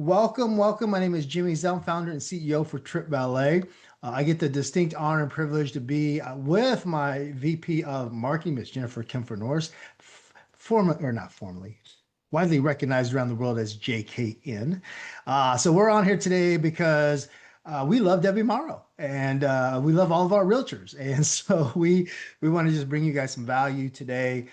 welcome, welcome. My name is Jimmy Ezzell, founder and CEO for TripValet. I get the distinct honor and privilege to be with my VP of Marketing, Ms. Jennifer Kemfer Norris, or not formally, widely recognized around the world as JKN. So we're on here today because we love Debbie Morrow and we love all of our realtors. And so we want to just bring you guys some value today.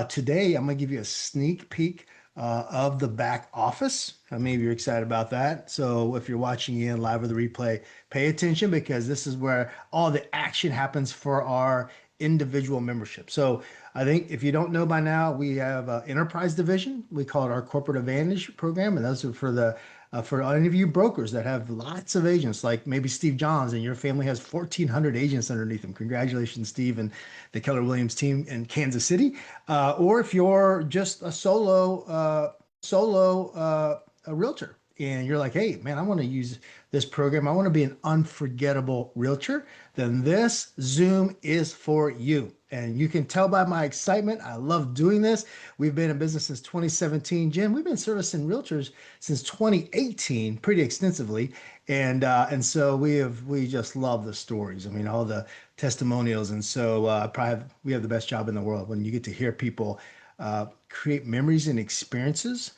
Today, I'm going to give you a sneak peek of the back office. How many of you are excited about that? So if you're watching in live or the replay, pay attention because this is where all the action happens for our individual membership. So I think if you don't know by now, we have an enterprise division. We call it our corporate advantage program, and those are for any of you brokers that have lots of agents, like maybe Steve Johns, and your family has 1,400 agents underneath them. Congratulations, Steve, and the Keller Williams team in Kansas City. Or if you're just a solo a realtor and you're like, hey, man, I want to use this program. I want to be an unforgettable realtor. Then this Zoom is for you. And you can tell by my excitement. I love doing this. We've been in business since 2017. Jen, we've been servicing realtors since 2018 pretty extensively. And so we just love the stories. I mean, all the testimonials. And so we have the best job in the world when you get to hear people create memories and experiences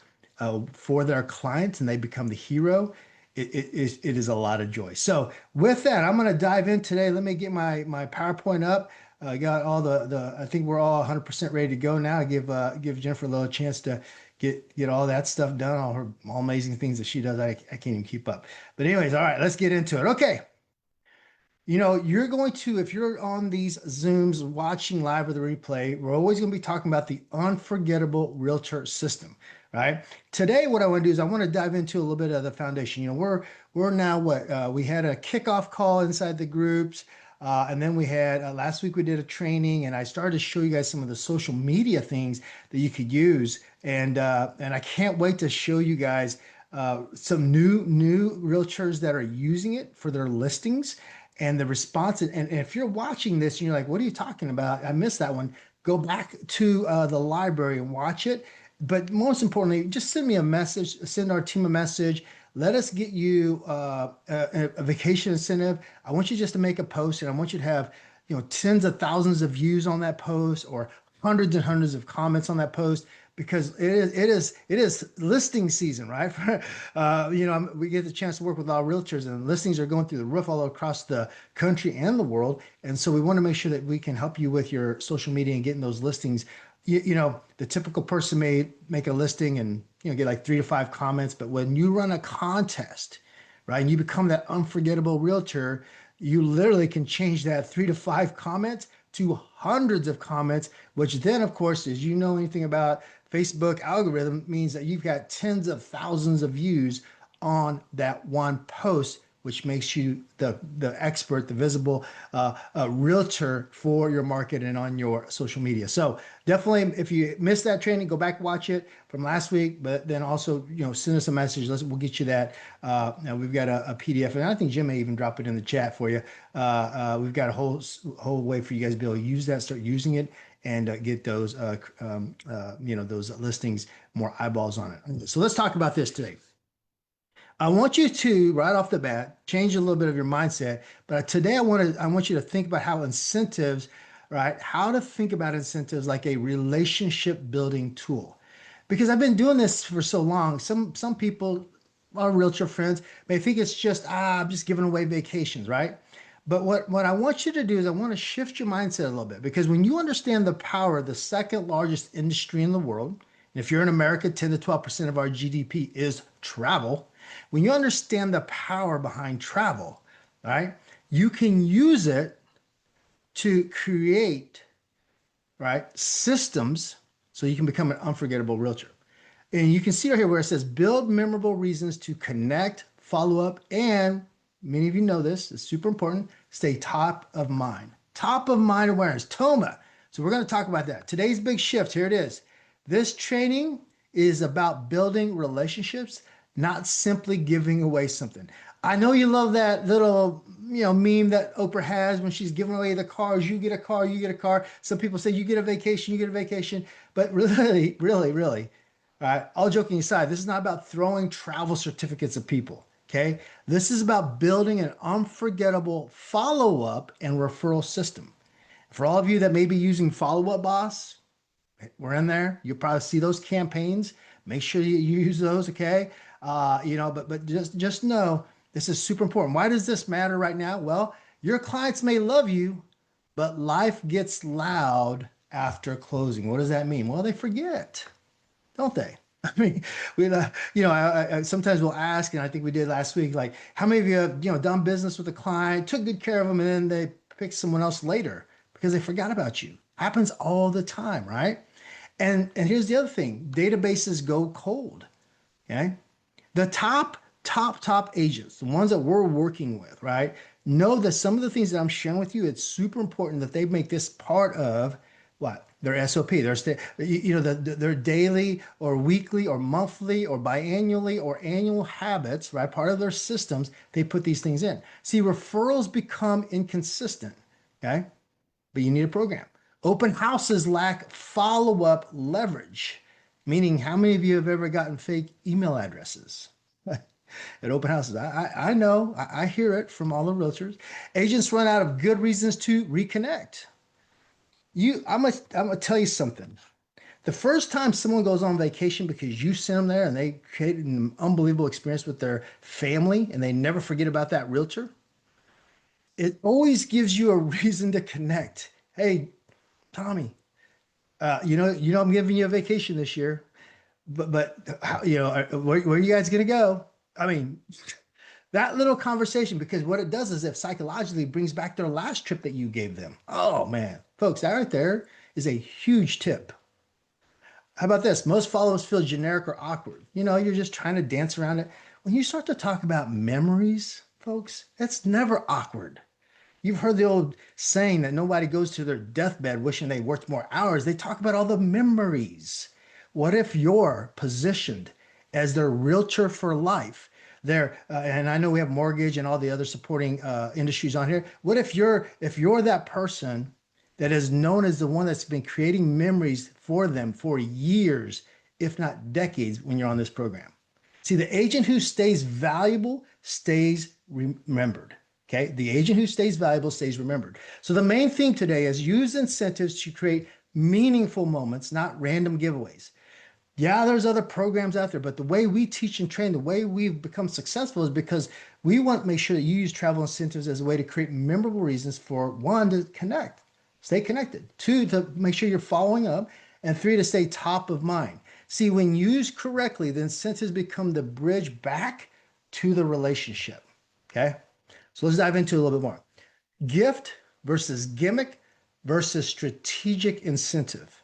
for their clients and they become the hero. It is a lot of joy. So with that, I'm going to dive in today. Let me get my PowerPoint up. I got all I think we're all 100% ready to go now. Give Jennifer a little chance to get all that stuff done, all amazing things that she does. I can't even keep up. But anyways, all right, let's get into it. Okay. You're going to, if you're on these Zooms watching live or the replay, we're always going to be talking about the Unforgettable Realtor System, right? Today, what I want to do is I want to dive into a little bit of the foundation. We're now we had a kickoff call inside the groups. And then we had last week we did a training, and I started to show you guys some of the social media things that you could use, and I can't wait to show you guys some new realtors that are using it for their listings and the response. And if you're watching this and you're like, "What are you talking about? I missed that one." Go back to the library and watch it. But most importantly, just send me a message. Send our team a message. Let us get you a vacation incentive. I want you just to make a post, and I want you to have, tens of thousands of views on that post or hundreds and hundreds of comments on that post because it is listing season, right? We get the chance to work with our realtors, and listings are going through the roof all across the country and the world. And so we want to make sure that we can help you with your social media and getting those listings. The typical person may make a listing and get like 3 to 5 comments, but when you run a contest, right, and you become that unforgettable realtor, you literally can change that 3 to 5 comments to hundreds of comments, which then, of course, as you know anything about Facebook algorithm, means that you've got tens of thousands of views on that one post, which makes you the expert, the visible realtor for your market and on your social media. So definitely, if you missed that training, go back, watch it from last week, but then also, send us a message. We'll get you that. Now we've got a PDF, and I think Jim may even drop it in the chat for you. We've got a whole way for you guys to be able to use that, start using it, and get those, those listings more eyeballs on it. So let's talk about this today. I want you to, right off the bat, change a little bit of your mindset. But today I want you to think about how incentives, right? How to think about incentives like a relationship building tool. Because I've been doing this for so long. Some people, our realtor friends, may think it's just, I'm just giving away vacations, right? But what I want you to do is I want to shift your mindset a little bit. Because when you understand the power of the second largest industry in the world, and if you're in America, 10 to 12% of our GDP is travel. When you understand the power behind travel, right, you can use it to create, right, systems so you can become an unforgettable realtor. And you can see right here where it says build memorable reasons to connect, follow up, and many of you know this, it's super important, stay top of mind. Top of mind awareness, TOMA. So we're going to talk about that. Today's big shift, here it is. This training is about building relationships, not simply giving away something. I know you love that little, meme that Oprah has when she's giving away the cars. You get a car, you get a car. Some people say you get a vacation, you get a vacation. But really, really, really, All right. All joking aside, this is not about throwing travel certificates at people. Okay. This is about building an unforgettable follow up and referral system. For all of you that may be using Follow Up Boss, we're in there. You'll probably see those campaigns. Make sure you use those. Okay. But just know this is super important. Why does this matter right now? Well, your clients may love you, but life gets loud after closing. What does that mean? Well, they forget, don't they? I mean, I sometimes we'll ask, and I think we did last week, like, how many of you have, done business with a client, took good care of them, and then they pick someone else later because they forgot about you? Happens all the time, right? And here's the other thing: databases go cold. Okay, the top agents, the ones that we're working with, right, know that some of the things that I'm sharing with you, it's super important that they make this part of what their SOP, their daily or weekly or monthly or biannually or annual habits, right? Part of their systems, they put these things in. See, referrals become inconsistent, okay? But you need a program. Open houses lack follow-up leverage, meaning how many of you have ever gotten fake email addresses? At open houses. I know, I hear it from all the realtors. Agents run out of good reasons to reconnect. I'm gonna tell you something. The first time someone goes on vacation because you sent them there and they created an unbelievable experience with their family and they never forget about that realtor, it always gives you a reason to connect. Hey, Tommy, I'm giving you a vacation this year, where are you guys gonna go? I mean, that little conversation, because what it does is it psychologically brings back their last trip that you gave them. Oh man, folks, that right there is a huge tip. How about this? Most follow-ups feel generic or awkward. You're just trying to dance around it. When you start to talk about memories, folks, it's never awkward. You've heard the old saying that nobody goes to their deathbed wishing they worked more hours. They talk about all the memories. What if you're positioned as their realtor for life? And I know we have mortgage and all the other supporting industries on here. What if you're that person that is known as the one that's been creating memories for them for years, if not decades, when you're on this program? See, the agent who stays valuable stays remembered. Okay. The agent who stays valuable stays remembered. So the main thing today is use incentives to create meaningful moments, not random giveaways. Yeah, there's other programs out there, but the way we teach and train, the way we've become successful is because we want to make sure that you use travel incentives as a way to create memorable reasons for one, to connect, stay connected, two, to make sure you're following up, and three, to stay top of mind. See, when used correctly, the incentives become the bridge back to the relationship. Okay. So let's dive into it a little bit more. Gift versus gimmick versus strategic incentive.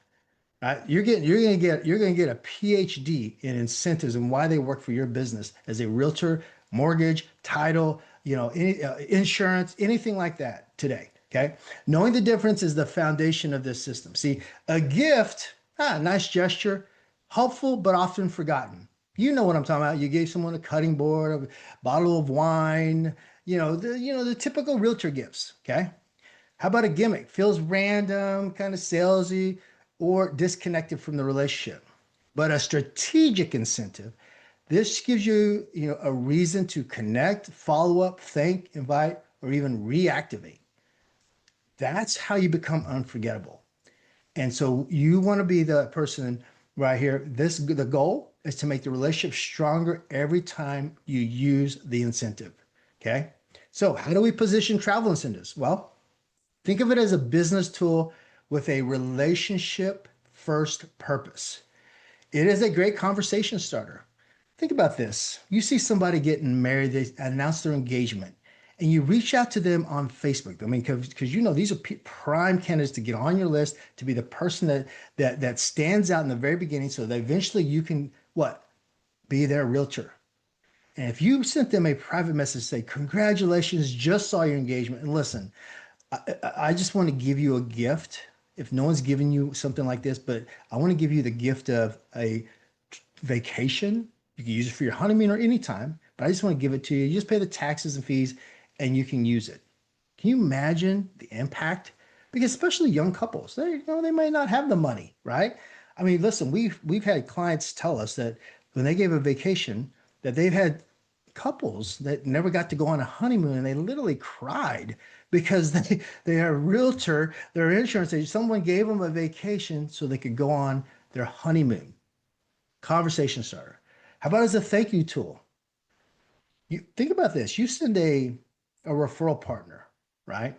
Right? You're gonna get a PhD in incentives and why they work for your business as a realtor, mortgage, title, insurance, anything like that today. Okay, knowing the difference is the foundation of this system. See, a gift, nice gesture, helpful but often forgotten. You know what I'm talking about. You gave someone a cutting board, a bottle of wine, the typical realtor gifts. Okay, how about a gimmick? Feels random, kind of salesy, or disconnected from the relationship. But a strategic incentive, this gives you, a reason to connect, follow up, thank, invite, or even reactivate. That's how you become unforgettable. And so you want to be the person right here. The goal is to make the relationship stronger every time you use the incentive. Okay. So how do we position travel incentives? Well, think of it as a business tool with a relationship first purpose. It is a great conversation starter. Think about this. You see somebody getting married, they announce their engagement, and you reach out to them on Facebook. I mean, because these are prime candidates to get on your list, to be the person that stands out in the very beginning, so that eventually you can what? Be their realtor. And if you sent them a private message, say, congratulations, just saw your engagement. And listen, I just want to give you a gift. If no one's giving you something like this, but I want to give you the gift of a vacation. You can use it for your honeymoon or anytime, but I just want to give it to you. You just pay the taxes and fees and you can use it. Can you imagine the impact? Because especially young couples, they might not have the money, right? I mean, listen, we've had clients tell us that when they gave a vacation, that they've had couples that never got to go on a honeymoon and they literally cried because they are a realtor, their insurance agent, someone gave them a vacation so they could go on their honeymoon. Conversation starter. How about as a thank you tool? You think about this. You send a referral partner, right?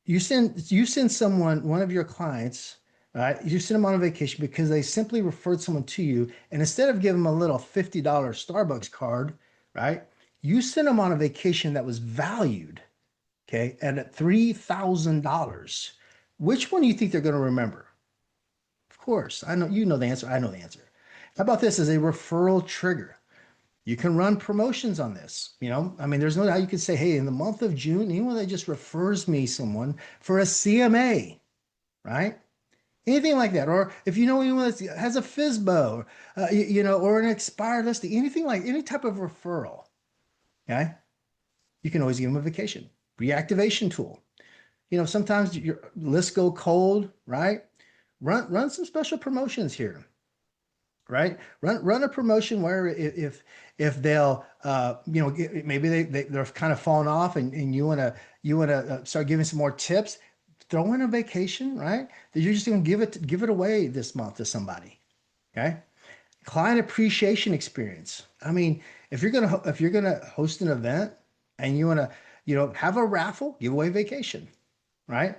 You send someone, one of your clients, right? You send them on a vacation because they simply referred someone to you, and instead of giving them a little $50 Starbucks card, right? You send them on a vacation that was valued, okay, at $3,000. Which one do you think they're going to remember? Of course, I know you know the answer. I know the answer. How about this as a referral trigger? You can run promotions on this. I mean, there's no doubt you could say, hey, in the month of June, anyone that just refers me someone for a CMA, right? Anything like that. Or if you know anyone that has a FISBO, or an expired listing, anything like any type of referral, okay? You can always give them a vacation. Reactivation tool. Sometimes your lists go cold, right? Run some special promotions here, right? Run a promotion where if they'll maybe they're kind of falling off and you want to start giving some more tips, throw in a vacation, right? That you're just going to give it away this month to somebody, okay? Client appreciation experience. I mean, if you're gonna host an event and you want to have a raffle, give away vacation, right?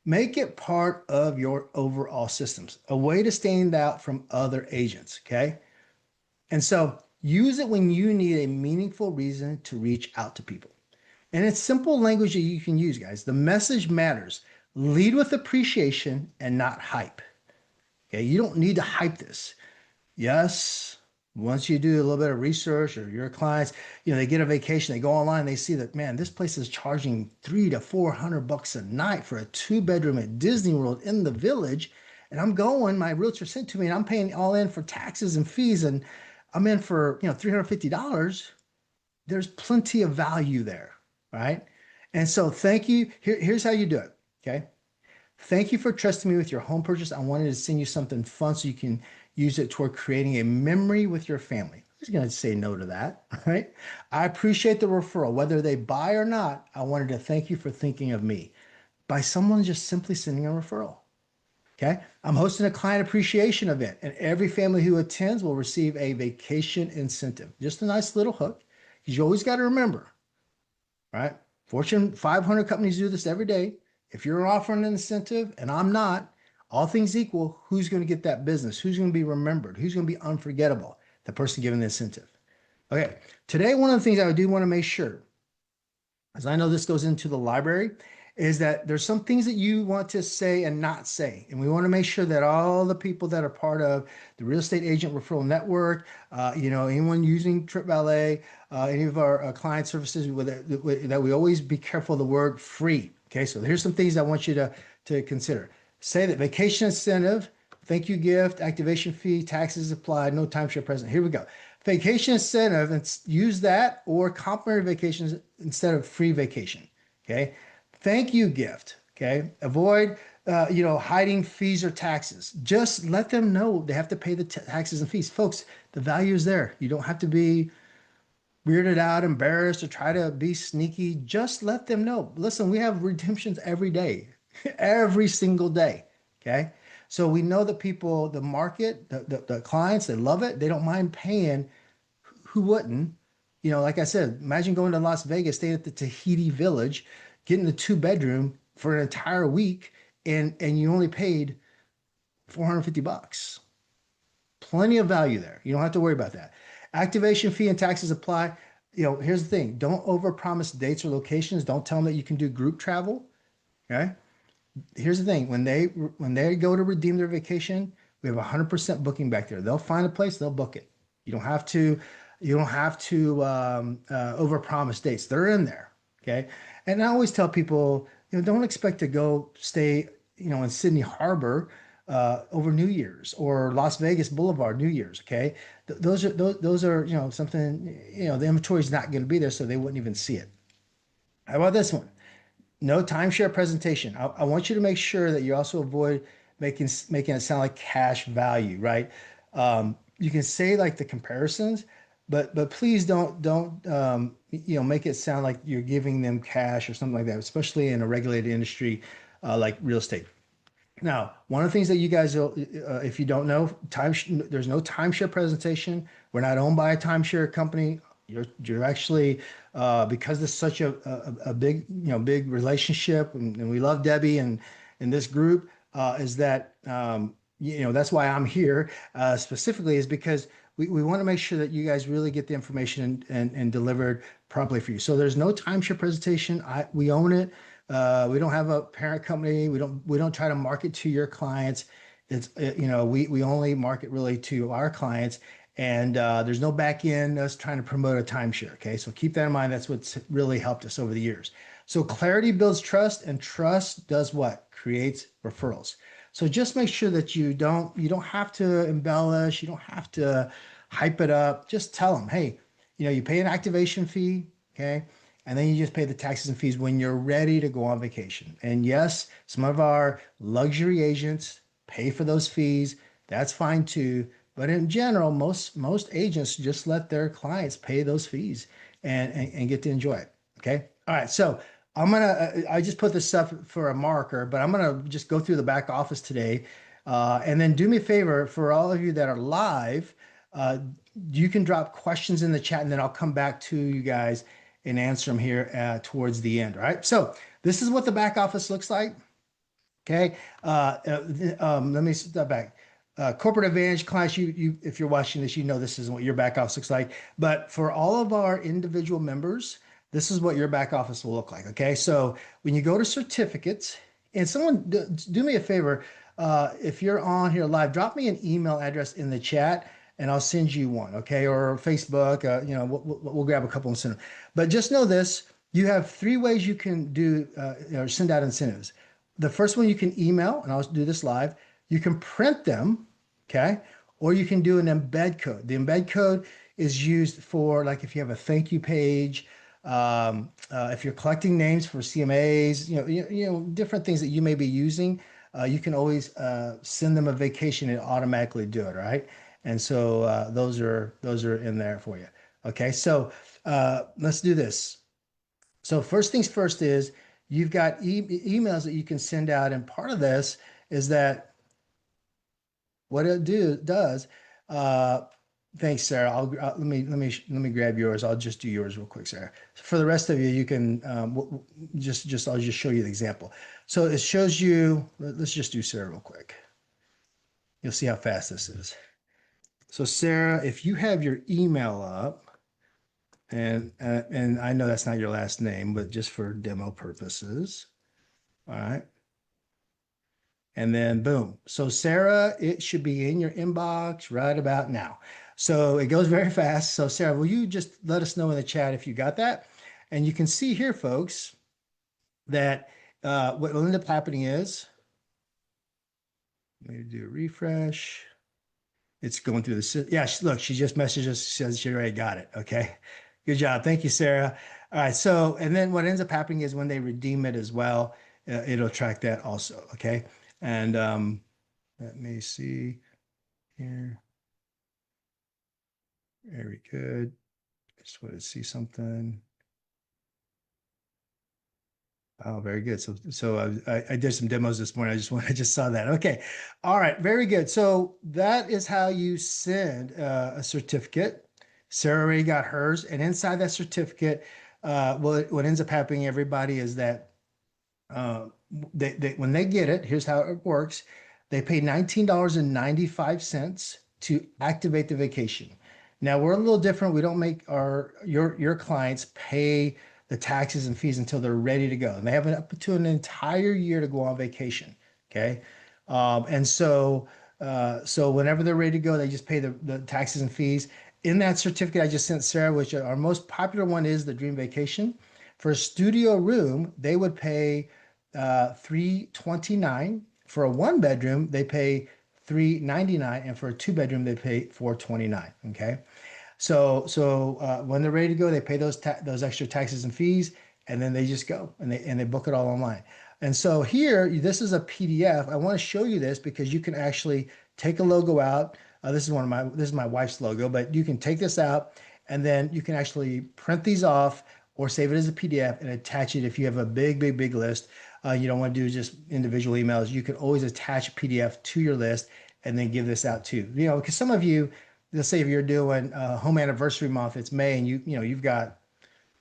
Make it part of your overall systems, a way to stand out from other agents. Okay. And so use it when you need a meaningful reason to reach out to people. And it's simple language that you can use, guys. The message matters. Lead with appreciation and not hype. Okay. You don't need to hype this. Yes, once you do a little bit of research or your clients, they get a vacation, they go online, they see that, man, this place is charging 300 to 400 bucks a night for a two-bedroom at Disney World in the Village. And I'm going, my realtor sent to me, and I'm paying all in for taxes and fees, and I'm in for, $350. There's plenty of value there, right? And so thank you. Here's how you do it. Okay. Thank you for trusting me with your home purchase. I wanted to send you something fun so you can use it toward creating a memory with your family. Who's going to say no to that, right? I appreciate the referral. Whether they buy or not, I wanted to thank you for thinking of me by someone just simply sending a referral. Okay. I'm hosting a client appreciation event, and every family who attends will receive a vacation incentive. Just a nice little hook, because you always got to remember, right? Fortune 500 companies do this every day. If you're offering an incentive and I'm not, all things equal, who's going to get that business? Who's going to be remembered? Who's going to be unforgettable? The person giving the incentive. Okay, today, one of the things I do want to make sure, as I know this goes into the library, is that there's some things that you want to say and not say. And we want to make sure that all the people that are part of the Real Estate Agent Referral Network, anyone using TripValet, any of our client services, that we always be careful of the word free. Okay, so here's some things I want you to consider. Say that vacation incentive, thank you gift, activation fee, taxes applied, no timeshare present. Here we go. Vacation incentive, and use that or complimentary vacations instead of free vacation. Okay. Thank you gift. Okay. Avoid, hiding fees or taxes. Just let them know they have to pay the taxes and fees. Folks, the value is there. You don't have to be weirded out, embarrassed, or try to be sneaky. Just let them know. Listen, we have redemptions every day, every single day. Okay. So we know that people, the market, the clients, they love it. They don't mind paying. Who wouldn't? Like I said, imagine going to Las Vegas, staying at the Tahiti Village, getting a two-bedroom for an entire week, and you only paid 450 bucks. Plenty of value there. You don't have to worry about that. Activation fee and taxes apply. Here's the thing. Don't overpromise dates or locations. Don't tell them that you can do group travel. Okay. Here's the thing. When they go to redeem their vacation, we have 100% booking back there. They'll find a place, they'll book it. You don't have to overpromise dates. They're in there. Okay. And I always tell people, don't expect to go stay, in Sydney Harbor over New Year's, or Las Vegas Boulevard New Year's. Okay. Those are something, the inventory is not going to be there, so they wouldn't even see it. How about this one? No timeshare presentation. I want you to make sure that you also avoid making it sound like cash value, right? You can say like the comparisons, but please don't make it sound like you're giving them cash or something like that, especially in a regulated industry like real estate. Now, one of the things that you guys, if you don't know, there's no timeshare presentation. We're not owned by a timeshare company. You're actually because this is such a big big relationship, and we love Debbie and this group is that that's why I'm here specifically is because we want to make sure that you guys really get the information and delivered properly for you. So there's no timeshare presentation. We own it. We don't have a parent company. We don't try to market to your clients. We only market really to our clients, and there's no back end us trying to promote a timeshare. Okay, so keep that in mind. That's what's really helped us over the years. So clarity builds trust, and trust does what? Creates referrals. So just make sure that you don't have to embellish, you don't have to hype it up. Just tell them, hey, you pay an activation fee, okay? And then you just pay the taxes and fees when you're ready to go on vacation. And yes, some of our luxury agents pay for those fees. That's fine too. But in general, most agents just let their clients pay those fees and get to enjoy it. Okay. All right. So I just put this up for a marker, but I'm gonna just go through the back office today. And then do me a favor for all of you that are live, uh, you can drop questions in the chat and then I'll come back to you guys and answer them here towards the end. All right. So this is what the back office looks like. Okay. Let me step back. Corporate Advantage clients, if you're watching this, this is what your back office looks like. But for all of our individual members, this is what your back office will look like. Okay. So when you go to certificates, and someone do me a favor, if you're on here live, drop me an email address in the chat and I'll send you one. Okay. Or Facebook, we'll grab a couple and send them. But just know this, you have three ways you can do or send out incentives. The first one you can email, and I'll do this live. You can print them, okay? Or you can do an embed code. The embed code is used for like if you have a thank you page, if you're collecting names for CMAs, different things that you may be using. You can always send them a vacation and automatically do it, right? And so those are in there for you. Okay, so let's do this. So first things first is you've got emails that you can send out, and part of this is that what it does. Uh, thanks, Sarah. Let me grab yours. I'll just do yours real quick, Sarah. For the rest of you, you can just I'll just show you the example. So it shows you. Let's just do Sarah real quick. You'll see how fast this is. So Sarah, if you have your email up. And I know that's not your last name, but just for demo purposes. All right. And then boom. So Sarah, it should be in your inbox right about now. So it goes very fast. So Sarah, will you just let us know in the chat if you got that? And you can see here, folks, that what will end up happening is, let me do a refresh. It's going through the, yeah, look, she just messaged us, says she already got it. Okay. Good job. Thank you, Sarah. All right. So, and then what ends up happening is when they redeem it as well, it'll track that also. Okay. And let me see here. Very good. Just want to see something. Oh, very good. So I did some demos this morning. I just saw that. Okay. All right. Very good. So that is how you send a certificate. Sarah already got hers, and inside that certificate, what ends up happening, everybody, is that uh, when they get it, here's how it works. They pay $19.95 to activate the vacation. Now we're a little different. We don't make your clients pay the taxes and fees until they're ready to go. And they have up to an entire year to go on vacation. Okay. And so whenever they're ready to go, they just pay the taxes and fees. In that certificate I just sent Sarah, which our most popular one is the Dream Vacation. For a studio room, they would pay $329. For a one bedroom, they pay $399, and for a two bedroom, they pay $429. Okay. So when they're ready to go, they pay those extra taxes and fees, and then they just go and they book it all online. And so here, this is a PDF. I want to show you this because you can actually take a logo out. This is my wife's logo, but you can take this out and then you can actually print these off or save it as a PDF and attach it if you have a big, big, big list. You don't want to do just individual emails. You can always attach a PDF to your list and then give this out too. Because some of you, let's say if you're doing home anniversary month, it's May, and you've got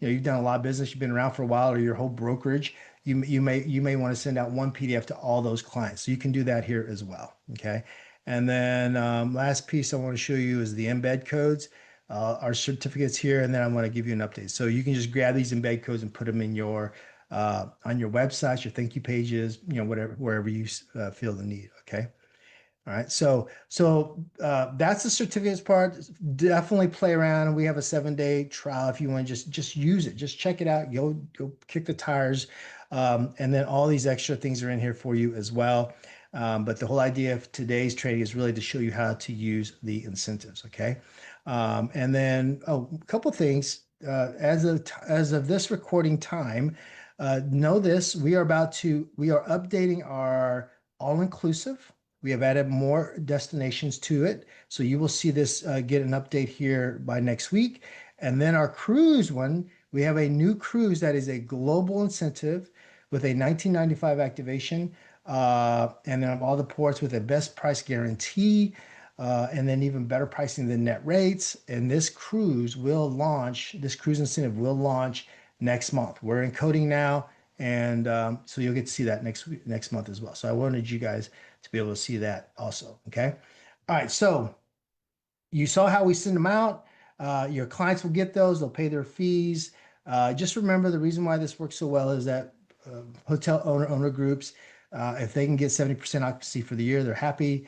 you've done a lot of business, you've been around for a while, or your whole brokerage, you may want to send out one PDF to all those clients. So you can do that here as well. Okay. And then last piece I want to show you is the embed codes, our certificates here, and then I want to give you an update. So you can just grab these embed codes and put them in your on your websites, your thank you pages, whatever, wherever you feel the need. Okay. All right, so that's the certificates part. Definitely play around. We have a 7-day trial if you want to just use it, just check it out. Go kick the tires, and then all these extra things are in here for you as well. But the whole idea of today's training is really to show you how to use the incentives. Okay, and then a couple things as of this recording time. Know this: we are updating our all inclusive. We have added more destinations to it. So you will see this get an update here by next week. And then our cruise one, we have a new cruise that is a global incentive with a 1995 activation. And then all the ports with a best price guarantee. And then even better pricing than net rates. And this cruise incentive will launch next month. We're encoding now. And so you'll get to see that next month as well. So I wanted you guys to be able to see that also. Okay. All right. So you saw how we send them out. Your clients will get those. They'll pay their fees. Just remember the reason why this works so well is that hotel owner groups, if they can get 70% occupancy for the year, they're happy.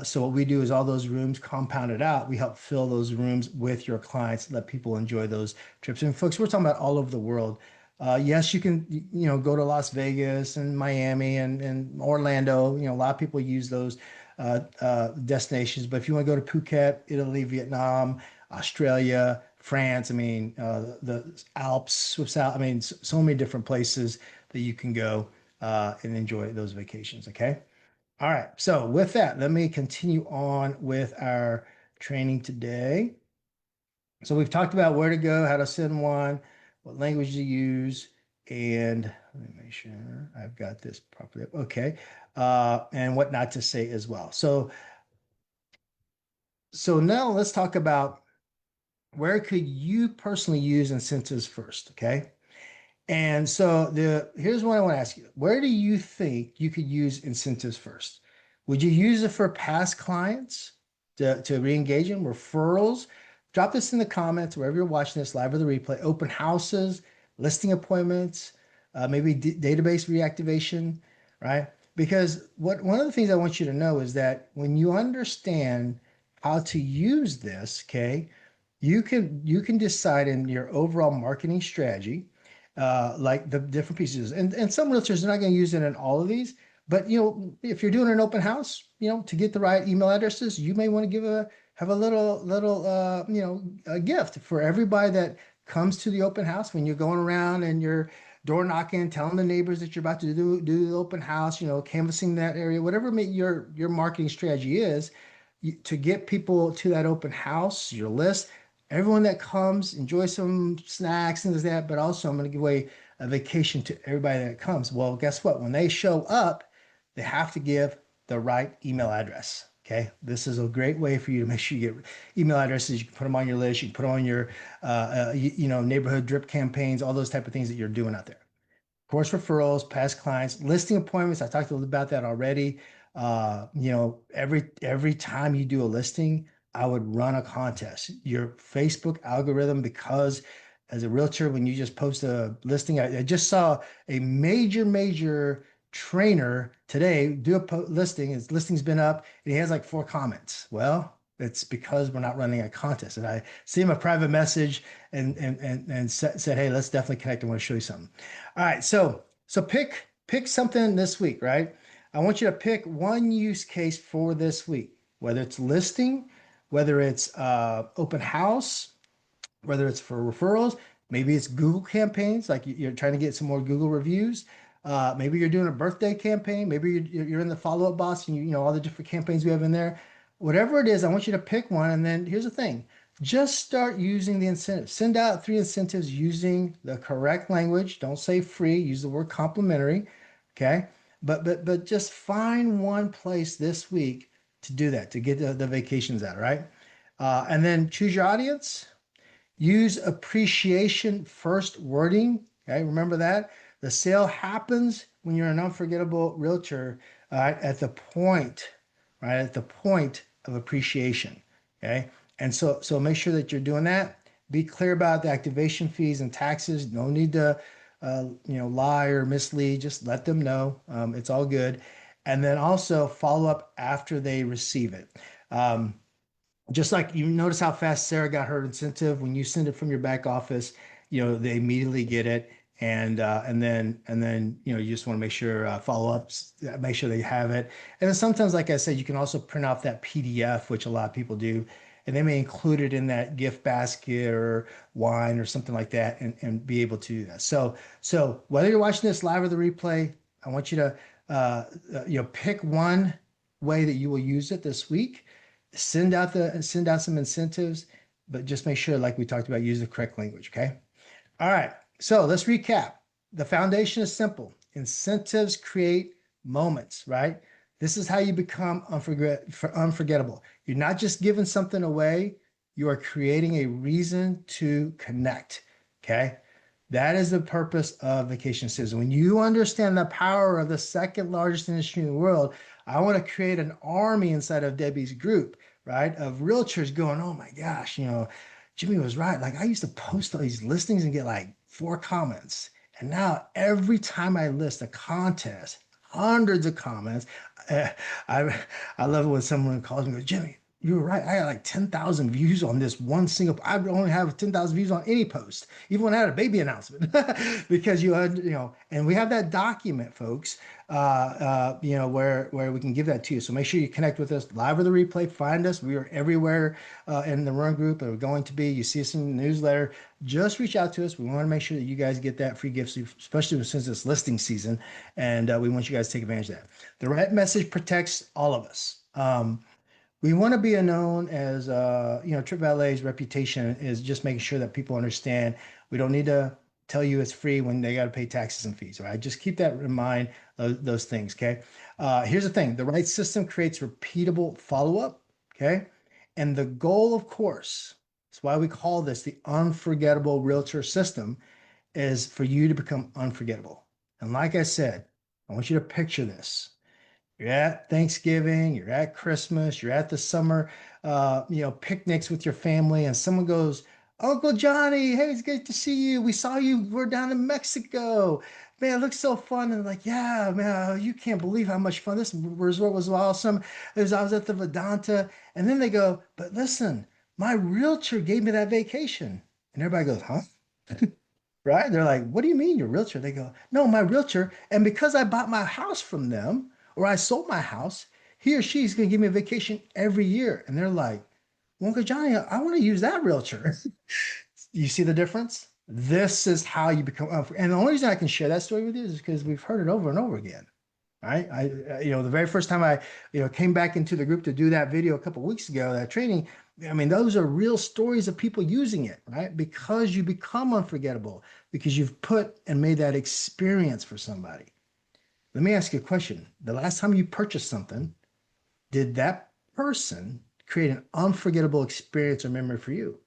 So what we do is all those rooms compounded out. We help fill those rooms with your clients, let people enjoy those trips. And folks, we're talking about all over the world. Yes, you can, go to Las Vegas and Miami and Orlando. A lot of people use those destinations. But if you want to go to Phuket, Italy, Vietnam, Australia, France, I mean, the Alps, Swiss Alps, I mean, so many different places that you can go and enjoy those vacations. Okay. All right. So with that, let me continue on with our training today. So we've talked about where to go, how to send one, what language to use, and let me make sure I've got this properly. Okay. And what not to say as well. So now let's talk about where could you personally use incentives first, okay? And so here's what I want to ask you. Where do you think you could use incentives first? Would you use it for past clients to re-engage them, referrals? Drop this in the comments wherever you're watching this live or the replay. Open houses, listing appointments, maybe database reactivation, right? Because one of the things I want you to know is that when you understand how to use this, okay, you can decide in your overall marketing strategy like the different pieces. And some realtors are not going to use it in all of these, but if you're doing an open house, to get the right email addresses, you may want to have a little a gift for everybody that comes to the open house when you're going around and you're door knocking, telling the neighbors that you're about to do the open house, canvassing that area, whatever your marketing strategy is, to get people to that open house, your list. Everyone that comes, enjoy some snacks and that, but also I'm going to give away a vacation to everybody that comes. Well, guess what? When they show up, they have to give the right email address. Okay. This is a great way for you to make sure you get email addresses. You can put them on your list. You can put them on your, neighborhood drip campaigns, all those type of things that you're doing out there. Course referrals, past clients, listing appointments. I talked a little about that already. Every time you do a listing, I would run a contest. Your Facebook algorithm, because as a realtor, when you just post a listing, I just saw a major trainer today do a listing. His listing's been up and he has like 4 comments. Well, it's because we're not running a contest. And I sent him a private message and said, hey, let's definitely connect. I want to show you something. All right, so pick something this week, right? I want you to pick one use case for this week, whether it's listing, whether it's open house, whether it's for referrals, maybe it's Google campaigns, like you're trying to get some more Google reviews. Maybe you're doing a birthday campaign. Maybe you're in the follow-up box and you know all the different campaigns we have in there. Whatever it is, I want you to pick one. And then here's the thing. Just start using the incentives. Send out 3 incentives using the correct language. Don't say free. Use the word complimentary. Okay. But just find one place this week to do that, to get the vacations out, right? And then choose your audience. Use appreciation first wording. Okay, remember that. The sale happens when you're an unforgettable realtor at the point, right? At the point of appreciation. Okay. And so make sure that you're doing that. Be clear about the activation fees and taxes. No need to lie or mislead. Just let them know. It's all good. And then also follow up after they receive it. Um, just like you notice how fast Sarah got her incentive when you send it from your back office, they immediately get it. And then you just want to make sure follow ups, make sure they have it. And then sometimes, like I said, you can also print off that PDF, which a lot of people do, and they may include it in that gift basket or wine or something like that, and be able to do that. So whether you're watching this live or the replay, I want you to pick one way that you will use it this week. Send out some incentives, but just make sure, like we talked about, use the correct language. Okay. All right. So let's recap. The foundation is simple. Incentives create moments, right? This is how you become unforgettable. You're not just giving something away, you are creating a reason to connect. Okay. That is the purpose of vacation incentives. When you understand the power of the second largest industry in the world, I want to create an army inside of Debbie's group, right? Of realtors going, oh my gosh, Jimmy was right. Like I used to post all these listings and get like 4 comments. And now every time I list a contest, hundreds of comments. Uh, I I love it when someone calls me and goes, Jimmy, you were right. I got like 10,000 views on this one single. I only have 10,000 views on any post, even when I had a baby announcement, because and we have that document, folks. Where we can give that to you. So make sure you connect with us live or the replay. Find us. We are everywhere in the run group, and we're going to be. You see us in the newsletter. Just reach out to us. We want to make sure that you guys get that free gift, especially since it's listing season, and we want you guys to take advantage of that. The right message protects all of us. We want to be known as, TripValet's reputation is just making sure that people understand we don't need to tell you it's free when they got to pay taxes and fees, right? Just keep that in mind, those things, okay? Here's the thing. The right system creates repeatable follow-up, okay? And the goal, of course, that's why we call this the Unforgettable Realtor System, is for you to become unforgettable. And like I said, I want you to picture this. You're at Thanksgiving, you're at Christmas, you're at the summer, picnics with your family, and someone goes, Uncle Johnny, hey, it's good to see you. We saw you. We're down in Mexico. Man, it looks so fun. And like, yeah, man, you can't believe how much fun this resort was awesome. I was at the Vedanta. And then they go, but listen, my realtor gave me that vacation. And everybody goes, huh? Right? They're like, what do you mean your realtor? They go, no, my realtor. And because I bought my house from them or I sold my house, he or she's going to give me a vacation every year. And they're like, well, Uncle Johnny, I want to use that realtor. You see the difference? This is how you become, and the only reason I can share that story with you is because we've heard it over and over again. Right. The very first time I, came back into the group to do that video a couple of weeks ago, that training, I mean, those are real stories of people using it, right? Because you become unforgettable, because you've put and made that experience for somebody. Let me ask you a question. The last time you purchased something, did that person create an unforgettable experience or memory for you?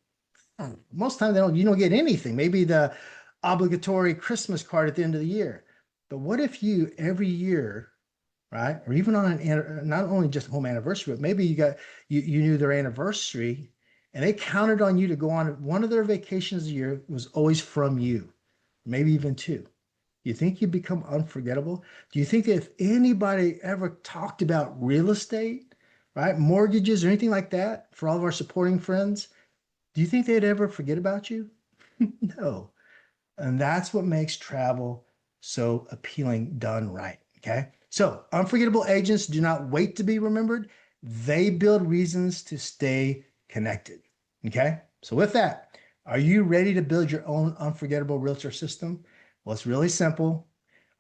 Most times you don't get anything. Maybe the obligatory Christmas card at the end of the year. But what if you every year, right? Or even on not only just home anniversary, but maybe you knew their anniversary and they counted on you to go on one of their vacations a year was always from you, maybe even two. You think you become unforgettable? Do you think that if anybody ever talked about real estate, right, mortgages or anything like that for all of our supporting friends, do you think they'd ever forget about you? No. And that's what makes travel so appealing done right. Okay. So unforgettable agents do not wait to be remembered. They build reasons to stay connected. Okay. So with that, are you ready to build your own unforgettable realtor system? Well, it's really simple.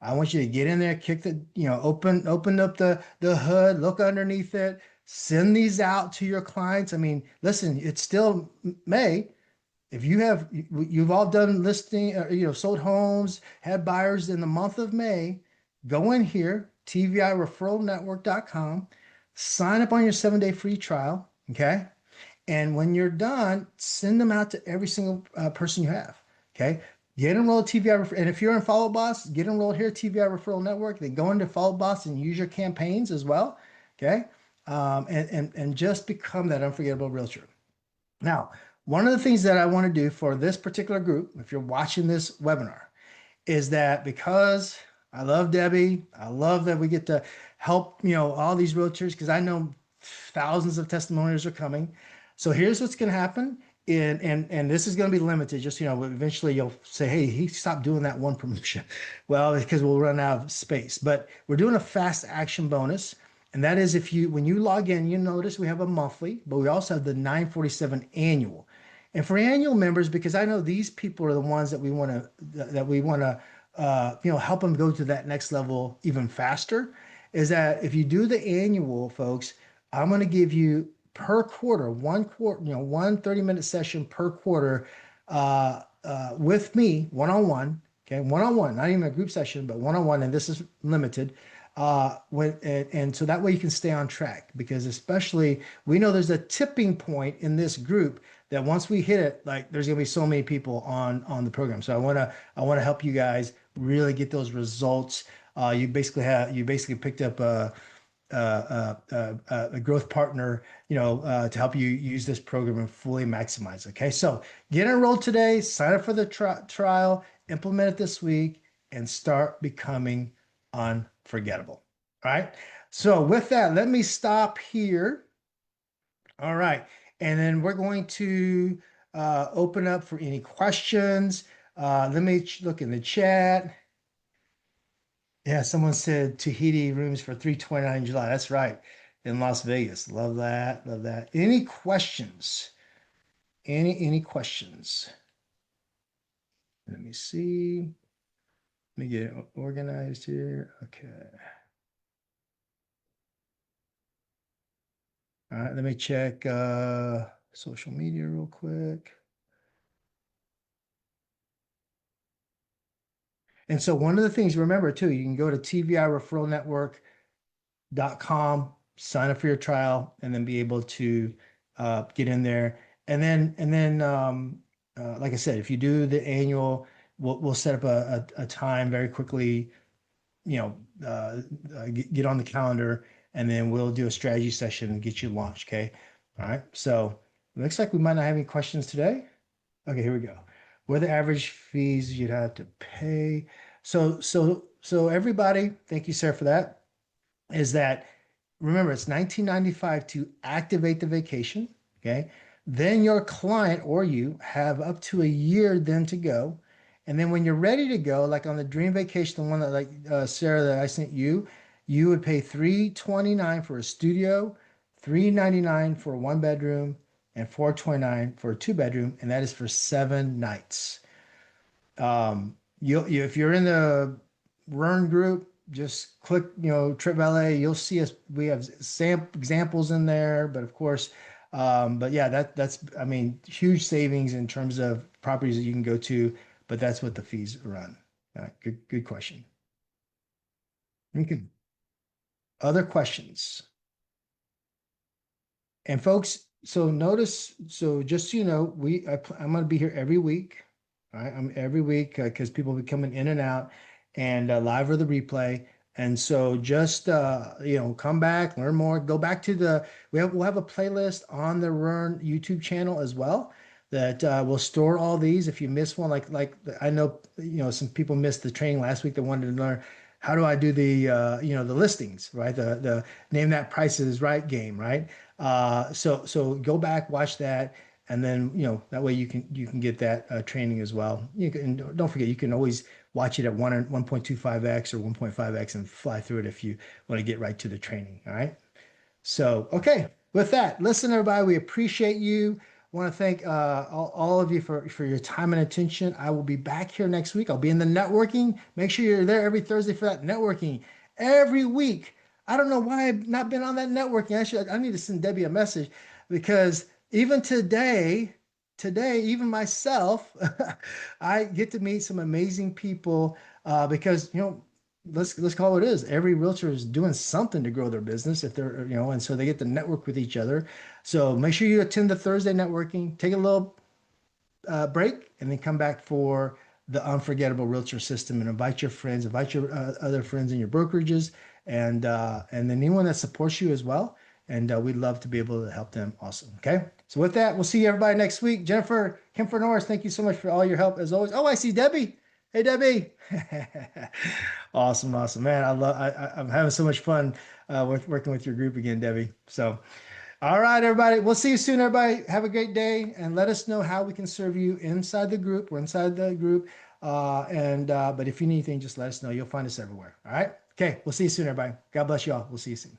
I want you to get in there, kick the, open up the hood, look underneath it, send these out to your clients. I mean, listen, it's still May. If you've all done listing, sold homes, had buyers in the month of May, go in here, tvireferralnetwork.com, sign up on your 7-day free trial. Okay. And when you're done, send them out to every single person you have. Okay. Get enrolled TVI, and if you're in Follow Boss, get enrolled here, TVI Referral Network. Then go into Follow Boss and use your campaigns as well. Okay. And just become that unforgettable realtor. Now, one of the things that I want to do for this particular group, if you're watching this webinar, is that because I love Debbie, I love that we get to help, all these realtors because I know thousands of testimonials are coming. So here's what's going to happen. And this is going to be limited. Just, eventually you'll say, hey, he stopped doing that one promotion. Well, because we'll run out of space. But we're doing a fast action bonus. And that is when you log in, you notice we have a monthly, but we also have the 947 annual. And for annual members, because I know these people are the ones that we want to help them go to that next level even faster, is that if you do the annual, folks, I'm going to give you per quarter, one quarter, one 30-minute session per quarter with me, one-on-one, okay, one-on-one, not even a group session, but one-on-one, and this is limited. And so that way you can stay on track, because especially we know there's a tipping point in this group that once we hit it, like there's gonna be so many people on the program. So I wanna help you guys really get those results. You basically picked up a growth partner, to help you use this program and fully maximize. Okay, so get enrolled today, sign up for the trial, implement it this week, and start becoming unforgettable. All right. So with that, let me stop here. All right. And then we're going to open up for any questions. Let me look in the chat. Yeah, someone said Tahiti rooms for 329 in July. That's right. In Las Vegas. Love that. Love that. Any questions? Any questions? Let me see. Let me get it organized here. Okay. All right, let me check social media real quick. And so one of the things, remember too, you can go to tvireferralnetwork.com, sign up for your trial, and then be able to get in there. And then, like I said, if you do the annual, we'll set up a time very quickly, get on the calendar, and then we'll do a strategy session and get you launched. Okay. All right. So it looks like we might not have any questions today. Okay, here we go. What are the average fees you'd have to pay? So everybody, thank you, Sarah, for that. Is that, remember, it's 1995 to activate the vacation. Okay. Then your client or you have up to a year then to go. And then when you're ready to go, like on the dream vacation, the one that like Sarah that I sent you, you would pay $329 for a studio, $399 for a 1 bedroom, and $429 for a 2 bedroom, and that is for 7 nights. If you're in the Rern group, just click, TripValet. You'll see us. We have examples in there, but of course, but yeah, that's I mean, huge savings in terms of properties that you can go to, but that's what the fees run. Good question. Okay. Other questions? And folks, so notice, so just so you know, I'm going to be here every week. All right, I'm every week because people be coming in and out, and live or the replay. And so just come back, learn more, go back to we'll have a playlist on the Rern YouTube channel as well that will store all these. If you miss one, like I know some people missed the training last week that wanted to learn how do I do the listings, right? The name that price is right game, right? So go back, watch that, and then that way you can get that training as well. You can, don't forget, you can always watch it at 1.25x or 1.5x and fly through it if you want to get right to the training. All right. So okay, with that, listen, everybody, we appreciate you. I want to thank all of you for your time and attention. I will be back here next week. I'll be in the networking. Make sure you're there every Thursday for that networking. Every week. I don't know why I've not been on that networking. I need to send Debbie a message because even today, even myself, I get to meet some amazing people because let's call it is. Every realtor is doing something to grow their business if they're and so they get to network with each other. So make sure you attend the Thursday networking. Take a little break, and then come back for the Unforgettable Realtor System and invite your friends, invite your other friends in your brokerages, and then anyone that supports you as well. And we'd love to be able to help them also. Okay. So with that, we'll see everybody next week. Jennifer Kemper Norris, thank you so much for all your help as always. Oh, I see Debbie. Hey, Debbie. Awesome, awesome, man. I'm having so much fun with working with your group again, Debbie. So. All right, everybody. We'll see you soon, everybody. Have a great day and let us know how we can serve you inside the group. We're inside the group. But if you need anything, just let us know. You'll find us everywhere. All right. Okay. We'll see you soon, everybody. God bless you all. We'll see you soon.